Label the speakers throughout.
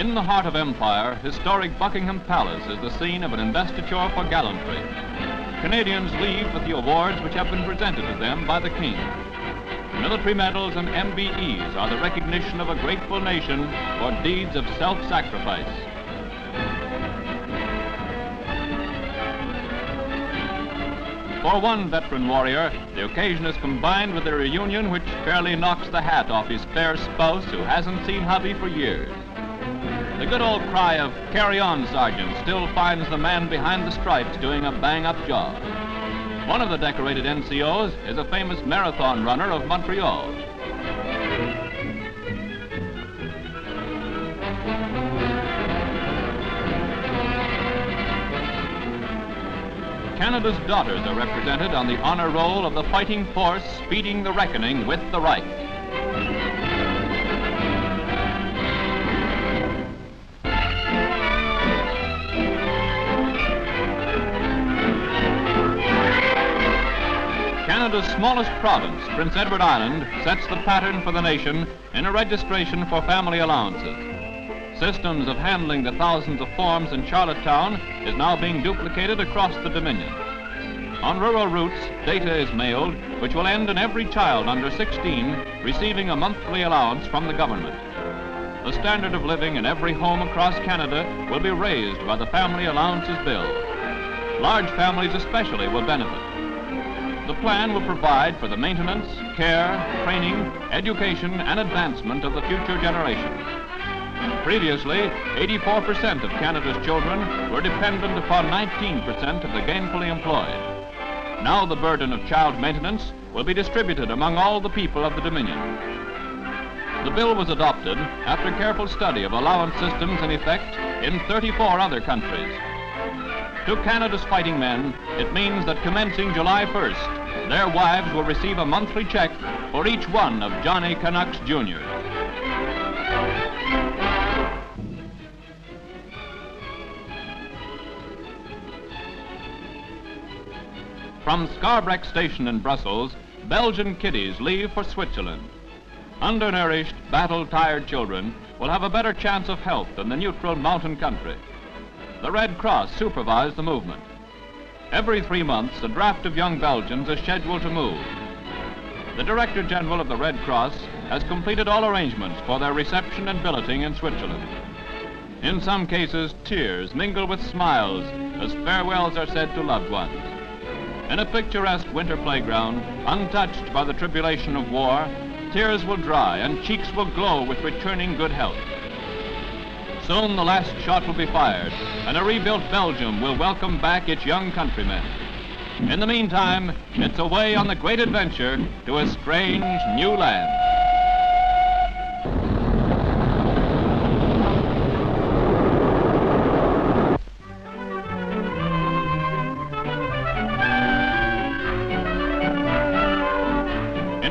Speaker 1: In the heart of empire, historic Buckingham Palace is the scene of an investiture for gallantry. Canadians leave with the awards which have been presented to them by the King. Military medals and MBEs are the recognition of a grateful nation for deeds of self-sacrifice. For one veteran warrior, the occasion is combined with a reunion which fairly knocks the hat off his fair spouse who hasn't seen hubby for years. The good old cry of "Carry on, Sergeant" still finds the man behind the stripes doing a bang-up job. One of the decorated NCOs is a famous marathon runner of Montreal. Canada's daughters are represented on the honor roll of the fighting force speeding the reckoning with the Reich. Canada's smallest province, Prince Edward Island, sets the pattern for the nation in a registration for family allowances. Systems of handling the thousands of forms in Charlottetown is now being duplicated across the Dominion. On rural routes, data is mailed, which will end in every child under 16 receiving a monthly allowance from the government. The standard of living in every home across Canada will be raised by the Family Allowances Bill. Large families especially will benefit. The plan will provide for the maintenance, care, training, education, and advancement of the future generation. Previously, 84% of Canada's children were dependent upon 19% of the gainfully employed. Now the burden of child maintenance will be distributed among all the people of the Dominion. The bill was adopted after careful study of allowance systems in effect in 34 other countries. To Canada's fighting men, it means that commencing July 1st, their wives will receive a monthly check for each one of Johnny Canucks Jr. From Schaerbeck Station in Brussels, Belgian kiddies leave for Switzerland. Undernourished, battle-tired children will have a better chance of health than the neutral mountain country. The Red Cross supervised the movement. Every 3 months, a draft of young Belgians is scheduled to move. The Director General of the Red Cross has completed all arrangements for their reception and billeting in Switzerland. In some cases, tears mingle with smiles as farewells are said to loved ones. In a picturesque winter playground, untouched by the tribulation of war, tears will dry and cheeks will glow with returning good health. Soon the last shot will be fired, and a rebuilt Belgium will welcome back its young countrymen. In the meantime, it's away on the great adventure to a strange new land.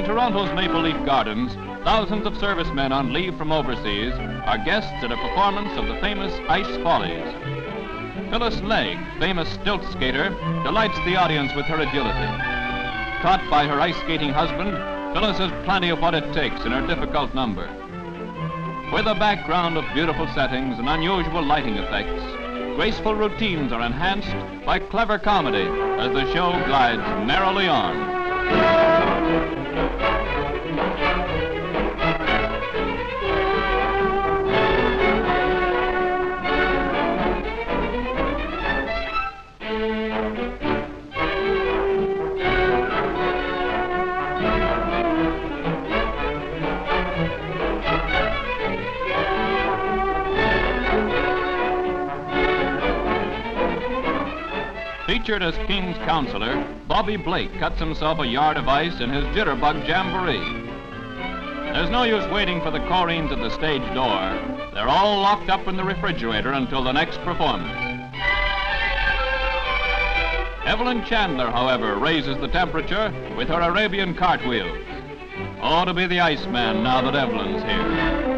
Speaker 1: Toronto's Maple Leaf Gardens, thousands of servicemen on leave from overseas are guests at a performance of the famous Ice Follies. Phyllis Legg, famous stilt skater, delights the audience with her agility. Taught by her ice skating husband, Phyllis has plenty of what it takes in her difficult number. With a background of beautiful settings and unusual lighting effects, graceful routines are enhanced by clever comedy as the show glides merrily on. Featured as King's counselor, Bobby Blake cuts himself a yard of ice in his jitterbug jamboree. There's no use waiting for the Corines at the stage door. They're all locked up in the refrigerator until the next performance. Evelyn Chandler, however, raises the temperature with her Arabian cartwheels. Oh, to be the Iceman now that Evelyn's here.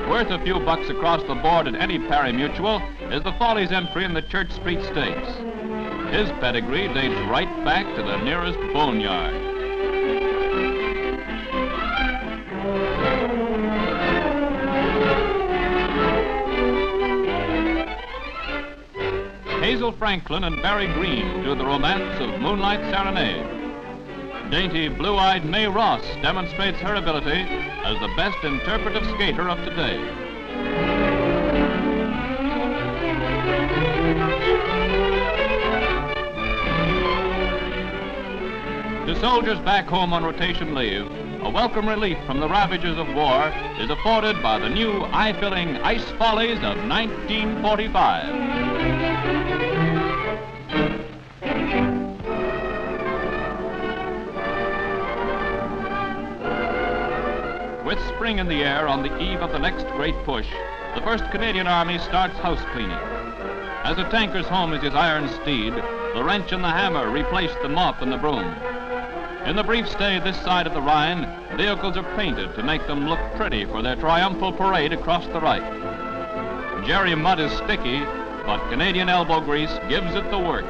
Speaker 1: Worth a few bucks across the board at any pari-mutuel is the Follies entry in the Church Street Stakes. His pedigree dates right back to the nearest boneyard. Hazel Franklin and Barry Green do the romance of Moonlight Serenade. Dainty, blue-eyed Mae Ross demonstrates her ability as the best interpretive skater of today. To soldiers back home on rotation leave, a welcome relief from the ravages of war is afforded by the new eye-filling Ice Follies of 1945. With spring in the air on the eve of the next great push, the 1st Canadian Army starts house cleaning. As a tanker's home is his iron steed, the wrench and the hammer replace the mop and the broom. In the brief stay this side of the Rhine, vehicles are painted to make them look pretty for their triumphal parade across the Reich. Jerry mud is sticky, but Canadian elbow grease gives it the works.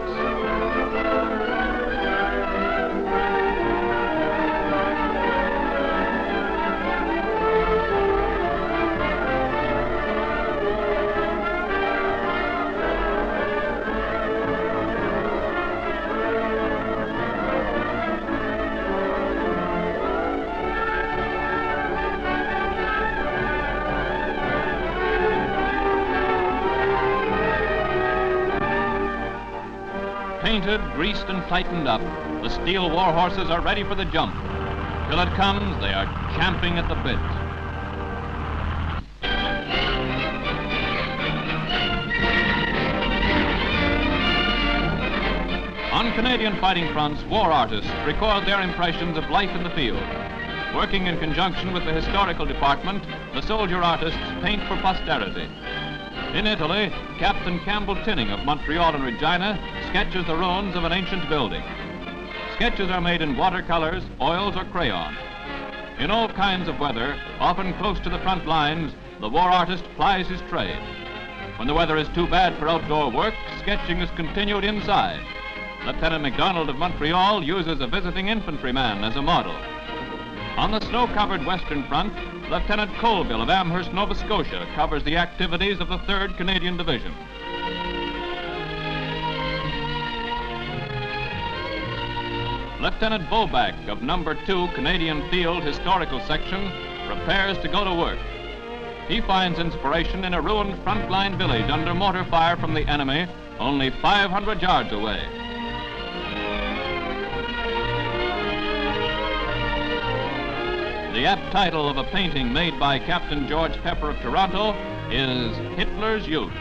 Speaker 1: Painted, greased, and tightened up, the steel war horses are ready for the jump. Till it comes, they are champing at the bit. On Canadian fighting fronts, war artists record their impressions of life in the field. Working in conjunction with the historical department, the soldier artists paint for posterity. In Italy, Captain Campbell Tinning of Montreal and Regina sketches the ruins of an ancient building. Sketches are made in watercolors, oils, or crayon. In all kinds of weather, often close to the front lines, the war artist plies his trade. When the weather is too bad for outdoor work, sketching is continued inside. Lieutenant MacDonald of Montreal uses a visiting infantryman as a model. On the snow-covered Western Front, Lieutenant Colville of Amherst, Nova Scotia, covers the activities of the 3rd Canadian Division. Lieutenant Boback of No. 2 Canadian Field Historical Section prepares to go to work. He finds inspiration in a ruined frontline village under mortar fire from the enemy, only 500 yards away. The apt title of a painting made by Captain George Pepper of Toronto is Hitler's Youth.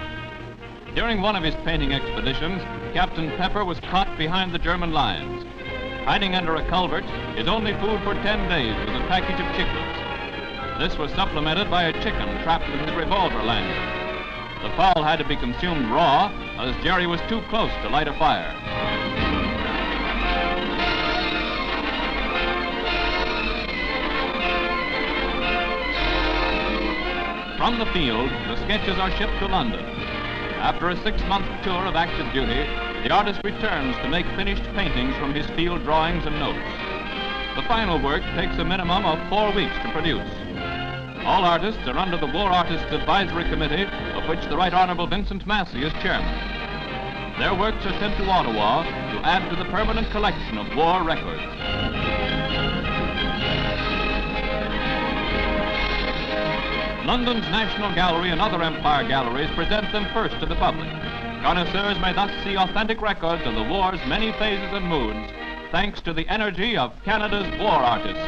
Speaker 1: During one of his painting expeditions, Captain Pepper was caught behind the German lines. Hiding under a culvert, his only food for 10 days was a package of chiclets. This was supplemented by a chicken trapped with his revolver lanyard. The fowl had to be consumed raw, as Jerry was too close to light a fire. From the field, the sketches are shipped to London. After a 6-month tour of active duty, the artist returns to make finished paintings from his field drawings and notes. The final work takes a minimum of 4 weeks to produce. All artists are under the War Artists Advisory Committee, of which the Right Honorable Vincent Massey is chairman. Their works are sent to Ottawa to add to the permanent collection of war records. London's National Gallery and other Empire galleries present them first to the public. Connoisseurs may thus see authentic records of the war's many phases and moods, thanks to the energy of Canada's war artists.